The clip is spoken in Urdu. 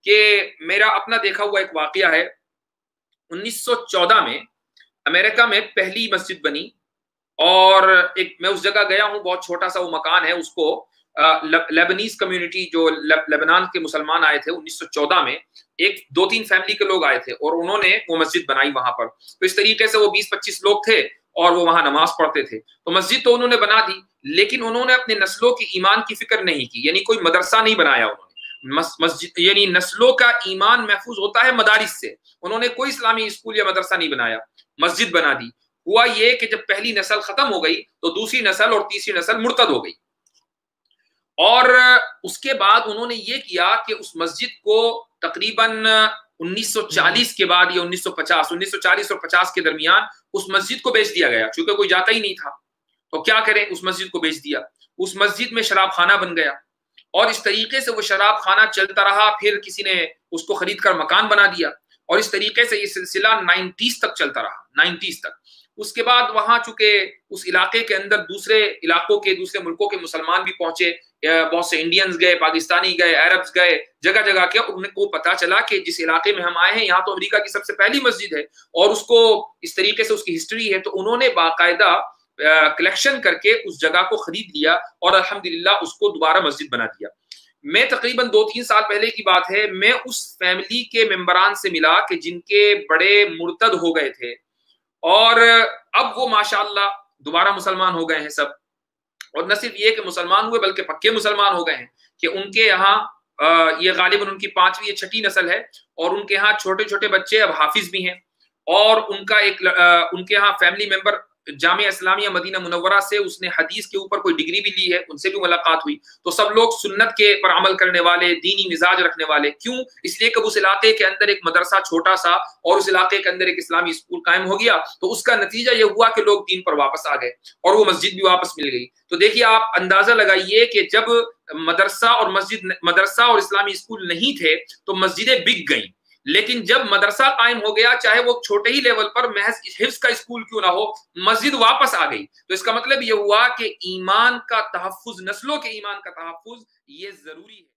کہ میرا اپنا دیکھا ہوا ایک واقعہ ہے۔ 1914 میں امریکہ میں پہلی مسجد بنی، اور میں اس جگہ گیا ہوں، بہت چھوٹا سا وہ مکان ہے، اس کو لیبنیز کمیونٹی جو لبنان کے مسلمان آئے تھے 1914 میں، ایک 2-3 فیملی کے لوگ آئے تھے اور انہوں نے وہ مسجد بنائی وہاں پر۔ تو اس طریقے سے وہ 20-25 لوگ تھے اور وہ وہاں نماز پڑھتے تھے۔ تو مسجد تو انہوں نے بنا دی، لیکن انہوں نے اپنے نسلوں کی ایمان کی فکر نہیں کی، یعنی کوئی مدرسہ نہیں بنایا انہوں نے۔ مسجد یعنی نسلوں کا ایمان محفوظ ہوتا ہے مدارس سے، انہوں نے کوئی اسلامی اسکول یا مدرسہ نہیں بنایا، مسجد بنا دی۔ ہوا یہ کہ جب پہلی نسل ختم ہو گئی تو دوسری نسل اور تیسری نسل مرتد ہو گئی، اور اس کے بعد انہوں نے یہ کیا کہ اس مسجد کو تقریباً 1940 کے بعد یا 1940 اور 50 کے درمیان اس مسجد کو بیچ دیا گیا، چونکہ کوئی جاتا ہی نہیں تھا تو کیا کریں، اس مسجد کو بیچ دیا۔ اس مسجد میں شراب خانہ بن گیا، اور اس طریقے سے وہ شراب خانہ چلتا رہا، پھر کسی نے اس کو خرید کر مکان بنا دیا، اور اس طریقے سے یہ سلسلہ 90s تک چلتا رہا، 90s تک۔ اس کے بعد وہاں چونکہ اس علاقے کے اندر دوسرے علاقوں کے، دوسرے ملکوں کے مسلمان بھی پہنچے، بہت سے انڈینز گئے، پاکستانی گئے، عربز گئے، جگہ جگہ کے، ان کو پتا چلا کہ جس علاقے میں ہم آئے ہیں یہاں تو امریکہ کی سب سے پہلی مسجد ہے، اور اس کو اس طریقے سے اس کی ہسٹری ہے۔ تو انہوں نے باقاعدہ کلیکشن کر کے اس جگہ کو خرید لیا اور الحمدللہ اس کو دوبارہ مسجد بنا دیا۔ میں تقریباً 2-3 سال پہلے کی بات ہے، میں اس فیملی کے ممبران سے ملا کہ جن کے بڑے مرتد ہو گئے تھے، اور اب وہ ماشاءاللہ دوبارہ مسلمان ہو گئے ہیں سب، اور نہ صرف یہ کہ مسلمان ہوئے بلکہ پکے مسلمان ہو گئے ہیں، کہ ان کے یہاں یہ غالباً ان کی 5ویں یا 6ٹھی نسل ہے، اور ان کے ہاں چھوٹے چھوٹے بچے اب حافظ بھی ہیں، اور ان کا ان کے ہاں فیملی ممبر جامعہ اسلامیہ مدینہ منورہ سے اس نے حدیث کے اوپر کوئی ڈگری بھی لی ہے، ان سے بھی ملاقات ہوئی۔ تو سب لوگ سنت کے پر عمل کرنے والے، دینی مزاج رکھنے والے۔ کیوں؟ اس لیے کہ اس علاقے کے اندر ایک مدرسہ چھوٹا سا اور اس علاقے کے اندر ایک اسلامی اسکول قائم ہو گیا، تو اس کا نتیجہ یہ ہوا کہ لوگ دین پر واپس آ گئے، اور وہ مسجد بھی واپس مل گئی۔ تو دیکھیے آپ اندازہ لگائیے کہ جب مدرسہ اور اسلامی اسکول نہیں تھے تو مسجدیں بک گئیں، لیکن جب مدرسہ قائم ہو گیا، چاہے وہ چھوٹے ہی لیول پر محض حفظ کا اسکول کیوں نہ ہو، مسجد واپس آ گئی۔ تو اس کا مطلب یہ ہوا کہ ایمان کا تحفظ، نسلوں کے ایمان کا تحفظ یہ ضروری ہے۔